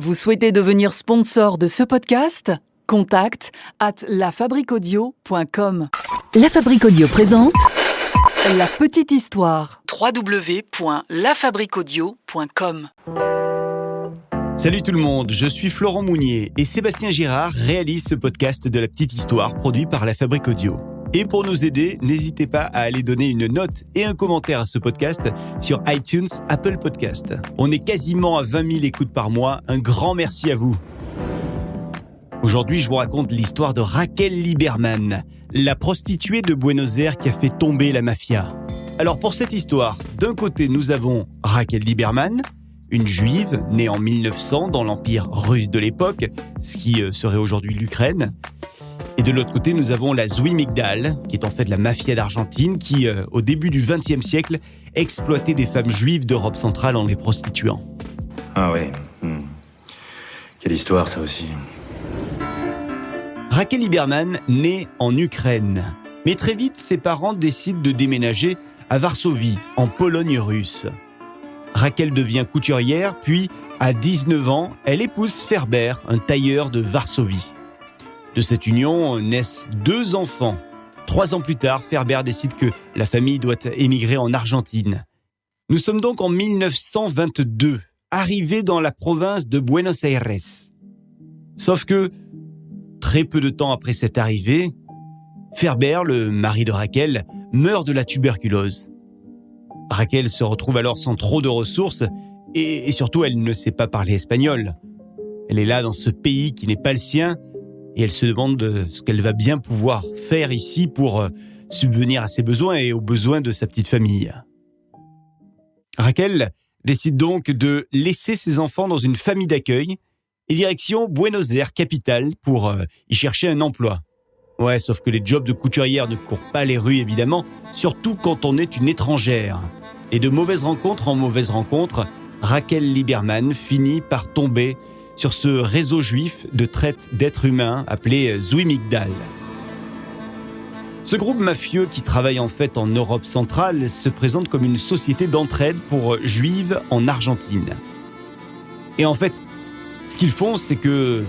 Vous souhaitez devenir sponsor de ce podcast ? Contact @lafabriquaudio.com. La Fabrique Audio présente La petite histoire. www.lafabriquaudio.com. Salut tout le monde, je suis Florent Mounier et Sébastien Girard réalise ce podcast de La petite histoire produit par La Fabrique Audio. Et pour nous aider, n'hésitez pas à aller donner une note et un commentaire à ce podcast sur iTunes, Apple Podcast. On est quasiment à 20 000 écoutes par mois, un grand merci à vous. Aujourd'hui, je vous raconte l'histoire de Raquel Liberman, la prostituée de Buenos Aires qui a fait tomber la mafia. Alors pour cette histoire, d'un côté nous avons Raquel Liberman, une juive née en 1900 dans l'empire russe de l'époque, ce qui serait aujourd'hui l'Ukraine. Et de l'autre côté, nous avons la Zui Migdal, qui est en fait la mafia d'Argentine, qui, au début du XXe siècle, exploitait des femmes juives d'Europe centrale en les prostituant. Ah ouais. Quelle histoire, ça aussi. Raquel Liberman naît en Ukraine. Mais très vite, ses parents décident de déménager à Varsovie, en Pologne russe. Raquel devient couturière, puis, à 19 ans, elle épouse Ferber, un tailleur de Varsovie. De cette union naissent 2 enfants. 3 ans plus tard, Ferber décide que la famille doit émigrer en Argentine. Nous sommes donc en 1922, arrivés dans la province de Buenos Aires. Sauf que, très peu de temps après cette arrivée, Ferber, le mari de Raquel, meurt de la tuberculose. Raquel se retrouve alors sans trop de ressources et surtout, elle ne sait pas parler espagnol. Elle est là dans ce pays qui n'est pas le sien et elle se demande ce qu'elle va bien pouvoir faire ici pour subvenir à ses besoins et aux besoins de sa petite famille. Raquel décide donc de laisser ses enfants dans une famille d'accueil et direction Buenos Aires, capitale, pour y chercher un emploi. Ouais, sauf que les jobs de couturière ne courent pas les rues, évidemment, surtout quand on est une étrangère. Et de mauvaise rencontre en mauvaise rencontre, Raquel Liberman finit par tomber sur ce réseau juif de traite d'êtres humains appelé Zui Migdal. Ce groupe mafieux qui travaille en fait en Europe centrale se présente comme une société d'entraide pour juives en Argentine. Et en fait, ce qu'ils font, c'est que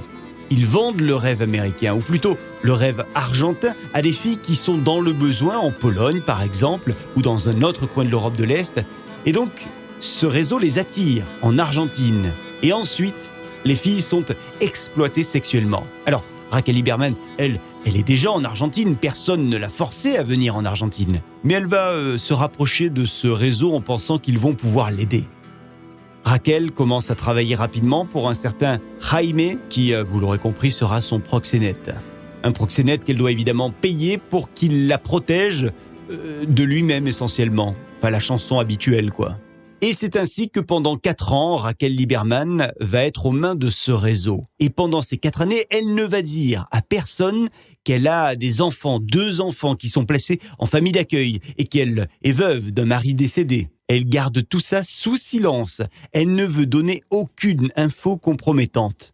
ils vendent le rêve américain, ou plutôt le rêve argentin, à des filles qui sont dans le besoin, en Pologne par exemple, ou dans un autre coin de l'Europe de l'Est. Et donc, ce réseau les attire en Argentine. Et ensuite, les filles sont exploitées sexuellement. Alors, Raquel Liberman, elle est déjà en Argentine, personne ne l'a forcée à venir en Argentine. Mais elle va se rapprocher de ce réseau en pensant qu'ils vont pouvoir l'aider. Raquel commence à travailler rapidement pour un certain Jaime, qui, vous l'aurez compris, sera son proxénète. Un proxénète qu'elle doit évidemment payer pour qu'il la protège de lui-même essentiellement. Pas la chanson habituelle, quoi. Et c'est ainsi que pendant 4 ans, Raquel Liberman va être aux mains de ce réseau. Et pendant ces 4 années, elle ne va dire à personne qu'elle a des enfants, 2 enfants qui sont placés en famille d'accueil et qu'elle est veuve d'un mari décédé. Elle garde tout ça sous silence. Elle ne veut donner aucune info compromettante.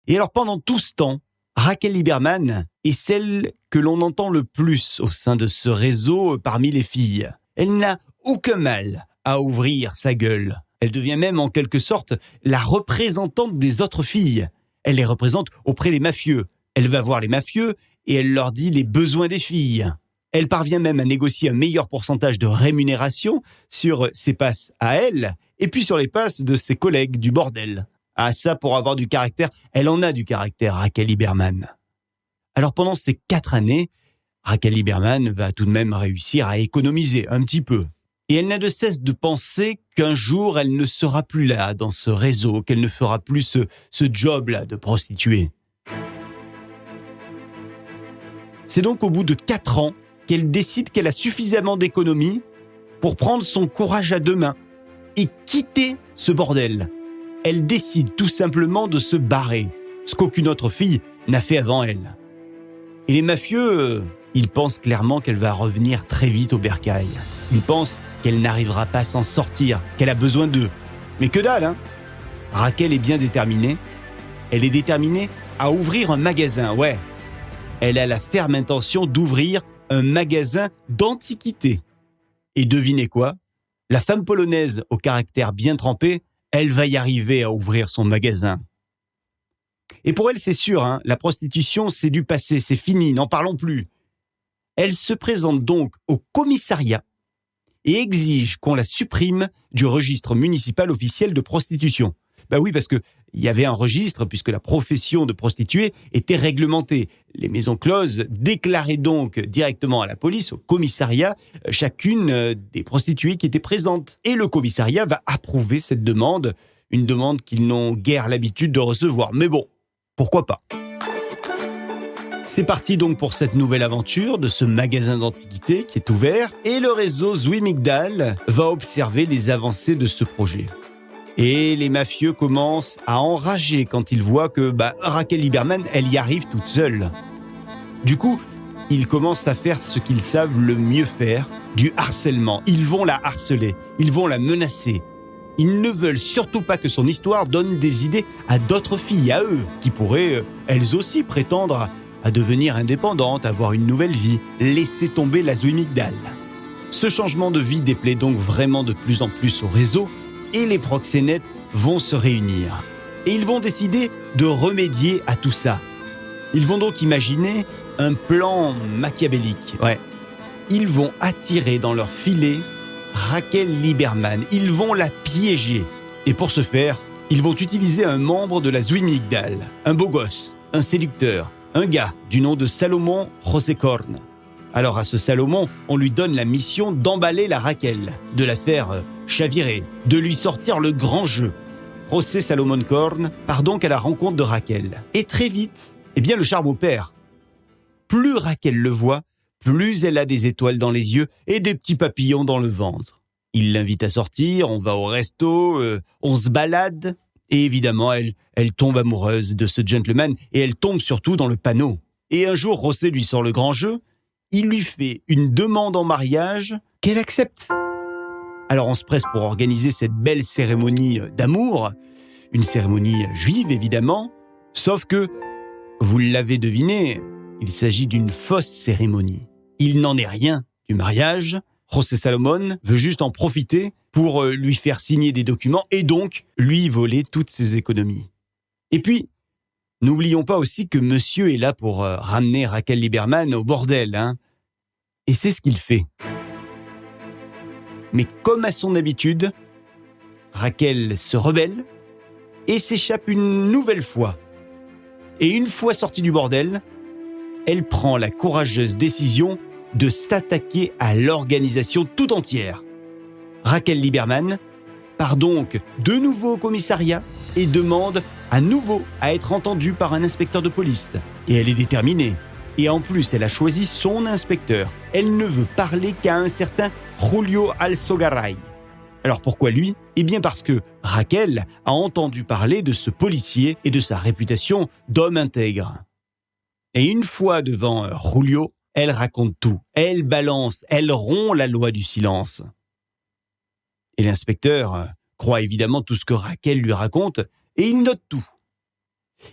Et alors pendant tout ce temps, Raquel Liberman est celle que l'on entend le plus au sein de ce réseau parmi les filles. Elle n'a aucun mal à ouvrir sa gueule. Elle devient même en quelque sorte la représentante des autres filles. Elle les représente auprès des mafieux. Elle va voir les mafieux et elle leur dit les besoins des filles. Elle parvient même à négocier un meilleur pourcentage de rémunération sur ses passes à elle et puis sur les passes de ses collègues du bordel. Ah ça, pour avoir du caractère, elle en a du caractère, Raquel Liberman. Alors pendant ces 4 années, Raquel Liberman va tout de même réussir à économiser un petit peu. Et elle n'a de cesse de penser qu'un jour, elle ne sera plus là, dans ce réseau, qu'elle ne fera plus ce job-là de prostituée. C'est donc au bout de 4 ans qu'elle décide qu'elle a suffisamment d'économies pour prendre son courage à 2 mains et quitter ce bordel. Elle décide tout simplement de se barrer, ce qu'aucune autre fille n'a fait avant elle. Et les mafieux, ils pensent clairement qu'elle va revenir très vite au bercail. Ils pensent qu'elle n'arrivera pas à s'en sortir, qu'elle a besoin d'eux. Mais que dalle, hein ? Raquel est bien déterminée. Elle est déterminée à ouvrir un magasin, ouais. Elle a la ferme intention d'ouvrir un magasin d'antiquités. Et devinez quoi ? La femme polonaise au caractère bien trempé, elle va y arriver à ouvrir son magasin. Et pour elle, c'est sûr, hein, la prostitution, c'est du passé, c'est fini, n'en parlons plus. Elle se présente donc au commissariat et exige qu'on la supprime du registre municipal officiel de prostitution. Ben oui, parce que il y avait un registre puisque la profession de prostituée était réglementée. Les maisons closes déclaraient donc directement à la police, au commissariat, chacune des prostituées qui étaient présentes. Et le commissariat va approuver cette demande, une demande qu'ils n'ont guère l'habitude de recevoir. Mais bon, pourquoi pas ? C'est parti donc pour cette nouvelle aventure de ce magasin d'antiquités qui est ouvert et le réseau Zouimigdal va observer les avancées de ce projet. Et les mafieux commencent à enrager quand ils voient que Raquel Lieberman, elle y arrive toute seule. Du coup, ils commencent à faire ce qu'ils savent le mieux faire, du harcèlement. Ils vont la harceler, ils vont la menacer. Ils ne veulent surtout pas que son histoire donne des idées à d'autres filles, à eux, qui pourraient, elles aussi, prétendre à devenir indépendantes, avoir une nouvelle vie, laisser tomber la Zouimigdal. Ce changement de vie déplaît donc vraiment de plus en plus au réseau, et les proxénètes vont se réunir. Et ils vont décider de remédier à tout ça. Ils vont donc imaginer un plan machiavélique. Ouais. Ils vont attirer dans leur filet Raquel Lieberman. Ils vont la piéger. Et pour ce faire, ils vont utiliser un membre de la Zouimigdal, un beau gosse, un séducteur, un gars du nom de Salomon Rosekorn. Alors à ce Salomon, on lui donne la mission d'emballer la Raquel, de la faire chavirer, de lui sortir le grand jeu. José Salomon Korn part donc à la rencontre de Raquel. Et très vite, le charme opère. Plus Raquel le voit, plus elle a des étoiles dans les yeux et des petits papillons dans le ventre. Il l'invite à sortir, on va au resto, on se balade. Et évidemment, elle tombe amoureuse de ce gentleman et elle tombe surtout dans le panneau. Et un jour, José lui sort le grand jeu. Il lui fait une demande en mariage qu'elle accepte. Alors on se presse pour organiser cette belle cérémonie d'amour, une cérémonie juive évidemment, sauf que, vous l'avez deviné, il s'agit d'une fausse cérémonie. Il n'en est rien du mariage, José Salomon veut juste en profiter pour lui faire signer des documents et donc lui voler toutes ses économies. Et puis, n'oublions pas aussi que monsieur est là pour ramener Raquel Lieberman au bordel, hein. Et c'est ce qu'il fait. Mais comme à son habitude, Raquel se rebelle et s'échappe une nouvelle fois. Et une fois sortie du bordel, elle prend la courageuse décision de s'attaquer à l'organisation tout entière. Raquel Lieberman part donc de nouveau au commissariat et demande à nouveau à être entendue par un inspecteur de police. Et elle est déterminée. Et en plus, elle a choisi son inspecteur. Elle ne veut parler qu'à un certain Julio Alzogaray. Alors pourquoi lui ? Parce que Raquel a entendu parler de ce policier et de sa réputation d'homme intègre. Et une fois devant Julio, elle raconte tout. Elle balance, elle rompt la loi du silence. Et l'inspecteur croit évidemment tout ce que Raquel lui raconte et il note tout.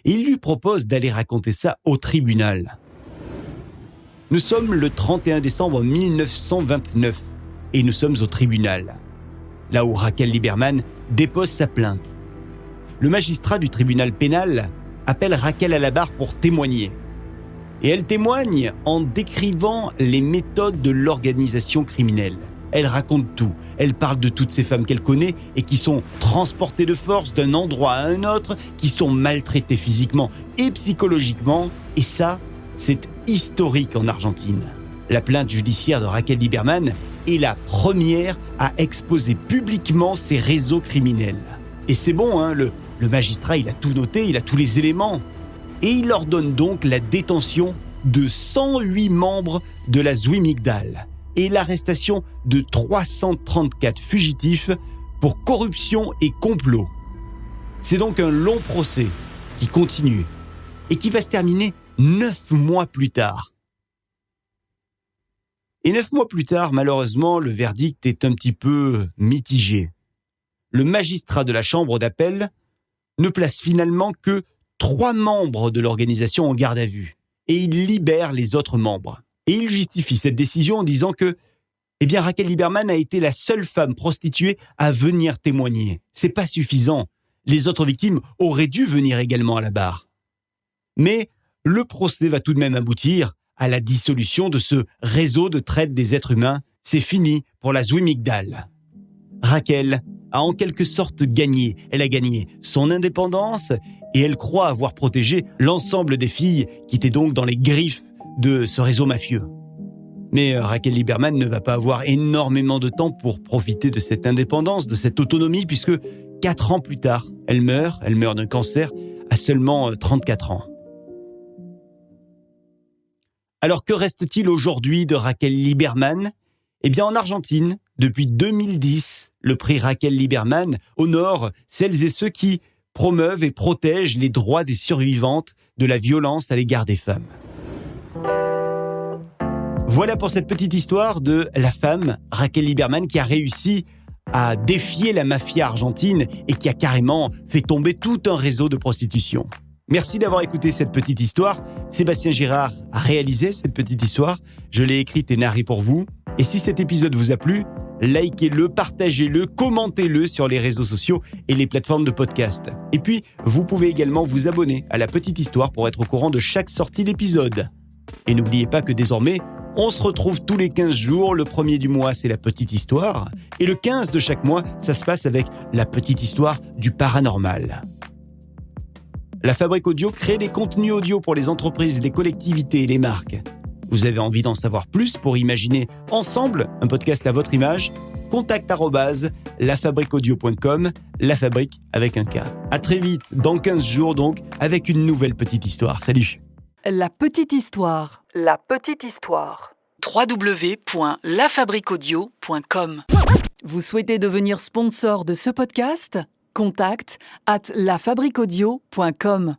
Et il lui propose d'aller raconter ça au tribunal. Nous sommes le 31 décembre 1929 et nous sommes au tribunal, là où Raquel Lieberman dépose sa plainte. Le magistrat du tribunal pénal appelle Raquel à la barre pour témoigner. Et elle témoigne en décrivant les méthodes de l'organisation criminelle. Elle raconte tout. Elle parle de toutes ces femmes qu'elle connaît et qui sont transportées de force d'un endroit à un autre, qui sont maltraitées physiquement et psychologiquement. Et ça, c'est historique en Argentine. La plainte judiciaire de Raquel Lieberman est la première à exposer publiquement ces réseaux criminels. Et c'est bon, hein, le magistrat, il a tout noté, il a tous les éléments. Et il ordonne donc la détention de 108 membres de la Zouimigdal et l'arrestation de 334 fugitifs pour corruption et complot. C'est donc un long procès qui continue et qui va se terminer 9 mois plus tard. Et 9 mois plus tard, malheureusement, le verdict est un petit peu mitigé. Le magistrat de la chambre d'appel ne place finalement que 3 membres de l'organisation en garde à vue et il libère les autres membres. Et il justifie cette décision en disant que Raquel Lieberman a été la seule femme prostituée à venir témoigner. C'est pas suffisant. Les autres victimes auraient dû venir également à la barre. Mais le procès va tout de même aboutir à la dissolution de ce réseau de traite des êtres humains. C'est fini pour la Zwi Migdal. Raquel a en quelque sorte gagné. Elle a gagné son indépendance et elle croit avoir protégé l'ensemble des filles qui étaient donc dans les griffes de ce réseau mafieux. Mais Raquel Lieberman ne va pas avoir énormément de temps pour profiter de cette indépendance, de cette autonomie, puisque 4 ans plus tard, elle meurt d'un cancer à seulement 34 ans. Alors que reste-t-il aujourd'hui de Raquel Lieberman ? Eh bien en Argentine, depuis 2010, le prix Raquel Lieberman honore celles et ceux qui promeuvent et protègent les droits des survivantes de la violence à l'égard des femmes. Voilà pour cette petite histoire de la femme Raquel Lieberman qui a réussi à défier la mafia argentine et qui a carrément fait tomber tout un réseau de prostitution. Merci d'avoir écouté cette petite histoire. Sébastien Girard a réalisé cette petite histoire. Je l'ai écrite et narrée pour vous. Et si cet épisode vous a plu, likez-le, partagez-le, commentez-le sur les réseaux sociaux et les plateformes de podcast. Et puis, vous pouvez également vous abonner à la petite histoire pour être au courant de chaque sortie d'épisode. Et n'oubliez pas que désormais, on se retrouve tous les 15 jours. Le premier du mois, c'est la petite histoire. Et le 15 de chaque mois, ça se passe avec la petite histoire du paranormal. La Fabrique Audio crée des contenus audio pour les entreprises, les collectivités et les marques. Vous avez envie d'en savoir plus pour imaginer ensemble un podcast à votre image ? contact@lafabriqueaudio.com, la fabrique avec un K. À très vite, dans 15 jours donc, avec une nouvelle petite histoire. Salut. La petite histoire. La petite histoire. www.lafabriqueaudio.com. Vous souhaitez devenir sponsor de ce podcast ? Contact@lafabriqueaudio.com.